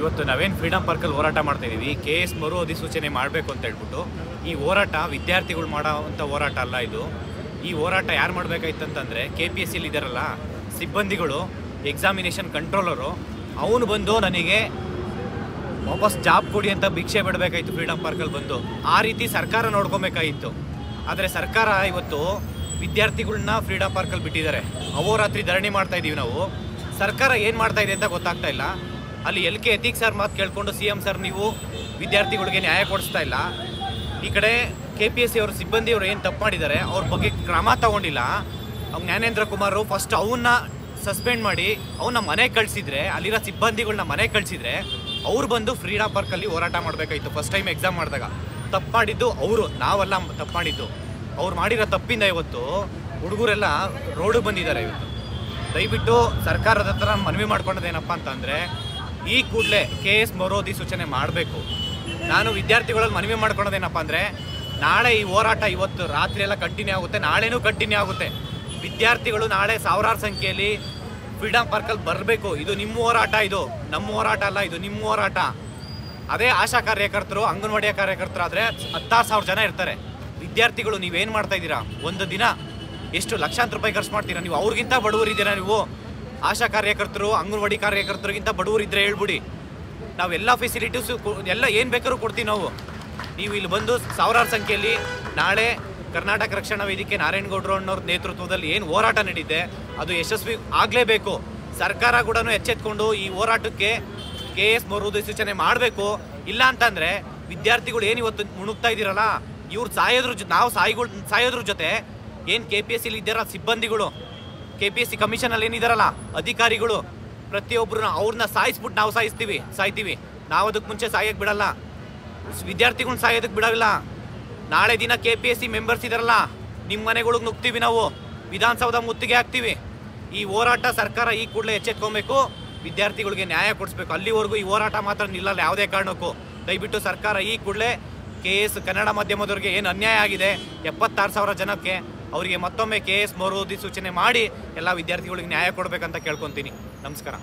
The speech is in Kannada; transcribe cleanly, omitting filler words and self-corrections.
ಇವತ್ತು ನಾವೇನು ಫ್ರೀಡಮ್ ಪಾರ್ಕಲ್ಲಿ ಹೋರಾಟ ಮಾಡ್ತಾ ಇದ್ದೀವಿ, KS ಮರು ಅಧಿಸೂಚನೆ ಮಾಡಬೇಕು ಅಂತ ಹೇಳ್ಬಿಟ್ಟು. ಈ ಹೋರಾಟ ವಿದ್ಯಾರ್ಥಿಗಳು ಮಾಡೋವಂಥ ಹೋರಾಟ ಅಲ್ಲ. ಈ ಹೋರಾಟ ಯಾರು ಮಾಡಬೇಕಾಯ್ತಂತಂದರೆ KPSCಲಿ ಇದ್ದಾರಲ್ಲ ಸಿಬ್ಬಂದಿಗಳು, ಎಕ್ಸಾಮಿನೇಷನ್ ಕಂಟ್ರೋಲರು, ಅವನು ಬಂದು ನನಗೆ ವಾಪಸ್ ಜಾಬ್ ಕೊಡಿ ಅಂತ ಭಿಕ್ಷೆ ಬಿಡಬೇಕಾಯ್ತು ಫ್ರೀಡಮ್ ಪಾರ್ಕಲ್ಲಿ ಬಂದು. ಆ ರೀತಿ ಸರ್ಕಾರ ನೋಡ್ಕೊಬೇಕಾಗಿತ್ತು. ಆದರೆ ಸರ್ಕಾರ ಇವತ್ತು ವಿದ್ಯಾರ್ಥಿಗಳನ್ನ ಫ್ರೀಡಮ್ ಪಾರ್ಕಲ್ಲಿ ಬಿಟ್ಟಿದ್ದಾರೆ. ಅಹೋರಾತ್ರಿ ಧರಣಿ ಮಾಡ್ತಾ ಇದ್ದೀವಿ ನಾವು. ಸರ್ಕಾರ ಏನು ಮಾಡ್ತಾ ಇದೆ ಅಂತ ಗೊತ್ತಾಗ್ತಾ ಇಲ್ಲ. ಅಲ್ಲಿ LK ಯತೀಕ್ ಸರ್ ಮಾತು ಕೇಳ್ಕೊಂಡು CM ಸರ್ ನೀವು ವಿದ್ಯಾರ್ಥಿಗಳಿಗೆ ನ್ಯಾಯ ಕೊಡಿಸ್ತಾ ಇಲ್ಲ. ಈ ಕಡೆ KPSC ಅವ್ರ ಸಿಬ್ಬಂದಿಯವರು ಏನು ತಪ್ಪು ಮಾಡಿದ್ದಾರೆ ಅವ್ರ ಬಗ್ಗೆ ಕ್ರಮ ತಗೊಂಡಿಲ್ಲ. ಅವ್ನು ಜ್ಞಾನೇಂದ್ರ ಕುಮಾರ್ ಫಸ್ಟ್ ಅವನ್ನ ಸಸ್ಪೆಂಡ್ ಮಾಡಿ ಅವನ್ನ ಮನೆಗೆ ಕಳಿಸಿದ್ರೆ, ಅಲ್ಲಿರೋ ಸಿಬ್ಬಂದಿಗಳನ್ನ ಮನೆಗೆ ಕಳಿಸಿದ್ರೆ ಅವ್ರು ಬಂದು ಫ್ರೀಡಮ್ ಪಾರ್ಕಲ್ಲಿ ಹೋರಾಟ ಮಾಡಬೇಕಾಯಿತು. ಫಸ್ಟ್ ಟೈಮ್ ಎಕ್ಸಾಮ್ ಮಾಡಿದಾಗ ತಪ್ಪು ಮಾಡಿದ್ದು ಅವರು, ನಾವೆಲ್ಲ ತಪ್ಪು ಮಾಡಿದ್ದು. ಅವ್ರು ಮಾಡಿರೋ ತಪ್ಪಿಂದ ಇವತ್ತು ಹುಡುಗರೆಲ್ಲ ರೋಡಿಗೆ ಬಂದಿದ್ದಾರೆ. ಇವತ್ತು ದಯವಿಟ್ಟು ಸರ್ಕಾರದ ಹತ್ರ ಮನವಿ ಮಾಡ್ಕೊಂಡದೇನಪ್ಪ ಅಂತಂದರೆ ಈ ಕೂಡಲೇ KS ಮರು ಅಧಿಸೂಚನೆ ಮಾಡಬೇಕು. ನಾನು ವಿದ್ಯಾರ್ಥಿಗಳಲ್ಲಿ ಮನವಿ ಮಾಡ್ಕೊಳೋದೇನಪ್ಪ ಅಂದರೆ ನಾಳೆ ಈ ಹೋರಾಟ ಇವತ್ತು ರಾತ್ರಿ ಎಲ್ಲ ಕಂಟಿನ್ಯೂ ಆಗುತ್ತೆ, ನಾಳೆನೂ ಕಂಟಿನ್ಯೂ ಆಗುತ್ತೆ. ವಿದ್ಯಾರ್ಥಿಗಳು ನಾಳೆ ಸಾವಿರಾರು ಸಂಖ್ಯೆಯಲ್ಲಿ ಫ್ರೀಡಮ್ ಪಾರ್ಕಲ್ಲಿ ಬರಬೇಕು. ಇದು ನಿಮ್ಮ ಹೋರಾಟ, ಇದು ನಮ್ಮ ಹೋರಾಟ ಅಲ್ಲ, ಇದು ನಿಮ್ಮ ಹೋರಾಟ. ಅದೇ ಆಶಾ ಕಾರ್ಯಕರ್ತರು, ಅಂಗನವಾಡಿಯ ಕಾರ್ಯಕರ್ತರಾದರೆ 16,000 ಜನ ಇರ್ತಾರೆ. ವಿದ್ಯಾರ್ಥಿಗಳು ನೀವೇನು ಮಾಡ್ತಾ ಇದ್ದೀರಾ? ಒಂದು ದಿನ ಎಷ್ಟು ಲಕ್ಷಾಂತರ ರೂಪಾಯಿ ಖರ್ಚು ಮಾಡ್ತೀರಾ ನೀವು? ಅವ್ರಿಗಿಂತ ಬಡವರಿದ್ದೀರಾ ನೀವು? ಆಶಾ ಕಾರ್ಯಕರ್ತರು, ಅಂಗನವಾಡಿ ಕಾರ್ಯಕರ್ತರಿಗಿಂತ ಬಡವರಿದ್ದರೆ ಹೇಳ್ಬಿಡಿ. ನಾವೆಲ್ಲ ಫೆಸಿಲಿಟೀಸು ಎಲ್ಲ ಏನು ಬೇಕಾದ್ರೂ ಕೊಡ್ತೀವಿ ನಾವು. ನೀವು ಇಲ್ಲಿ ಬಂದು ಸಾವಿರಾರು ಸಂಖ್ಯೆಯಲ್ಲಿ ನಾಳೆ ಕರ್ನಾಟಕ ರಕ್ಷಣಾ ವೇದಿಕೆ ನಾರಾಯಣಗೌಡರು ಅನ್ನೋರ ನೇತೃತ್ವದಲ್ಲಿ ಏನು ಹೋರಾಟ ನಡೀತೆ ಅದು ಯಶಸ್ವಿ ಆಗಲೇಬೇಕು. ಸರ್ಕಾರ ಕೂಡ ಎಚ್ಚೆತ್ಕೊಂಡು ಈ ಹೋರಾಟಕ್ಕೆ KS ಮರು ಅಧಿಸೂಚನೆ ಮಾಡಬೇಕು. ಇಲ್ಲ ಅಂತಂದರೆ ವಿದ್ಯಾರ್ಥಿಗಳು ಏನು ಇವತ್ತು ಮುಣುಗ್ತಾ ಇದ್ದೀರಲ್ಲ, ಇವ್ರು ನಾವು ಸಾಯೋದ್ರ ಜೊತೆ ಏನು KPSCಲಿ ಇದ್ದಾರ ಸಿಬ್ಬಂದಿಗಳು, KPSC ಕಮಿಷನಲ್ಲಿ ಏನಿದಾರಲ್ಲ ಅಧಿಕಾರಿಗಳು, ಪ್ರತಿಯೊಬ್ಬರು ಅವ್ರನ್ನ ಸಾಯಿಸ್ಬಿಟ್ಟು ನಾವು ಸಾಯ್ತೀವಿ. ನಾವು ಅದಕ್ಕೆ ಮುಂಚೆ ಸಾಯಕ್ಕೆ ಬಿಡಲ್ಲ, ವಿದ್ಯಾರ್ಥಿಗಳನ್ನ ಸಾಯೋದಕ್ಕೆ ಬಿಡಲ್ಲ. ನಾಳೆ ದಿನ KPSC ಮೆಂಬರ್ಸ್ ಇದಾರಲ್ಲ ನಿಮ್ಮ ಮನೆಗಳಿಗೆ ನುಗ್ತೀವಿ, ನಾವು ವಿಧಾನಸೌಧ ಮುತ್ತಿಗೆ ಹಾಕ್ತೀವಿ. ಈ ಹೋರಾಟ ಸರ್ಕಾರ ಈ ಕೂಡಲೇ ಎಚ್ಚೆತ್ಕೊಬೇಕು, ವಿದ್ಯಾರ್ಥಿಗಳಿಗೆ ನ್ಯಾಯ ಕೊಡಿಸ್ಬೇಕು. ಅಲ್ಲಿವರೆಗೂ ಈ ಹೋರಾಟ ಮಾತ್ರ ನಿಲ್ಲಲ್ಲ ಯಾವುದೇ ಕಾರಣಕ್ಕೂ. ದಯವಿಟ್ಟು ಸರ್ಕಾರ ಈ ಕೂಡಲೇ KS ಕನ್ನಡ ಮಾಧ್ಯಮದವ್ರಿಗೆ ಏನು ಅನ್ಯಾಯ ಆಗಿದೆ 76,000 ಜನಕ್ಕೆ, ಅವರಿಗೆ ಮತ್ತೊಮ್ಮೆ KS ಮರು ಅಧಿಸೂಚನೆ ಮಾಡಿ ಎಲ್ಲ ವಿದ್ಯಾರ್ಥಿಗಳಿಗೆ ನ್ಯಾಯ ಕೊಡಬೇಕಂತ ಕೇಳ್ಕೊತೀನಿ. ನಮಸ್ಕಾರ.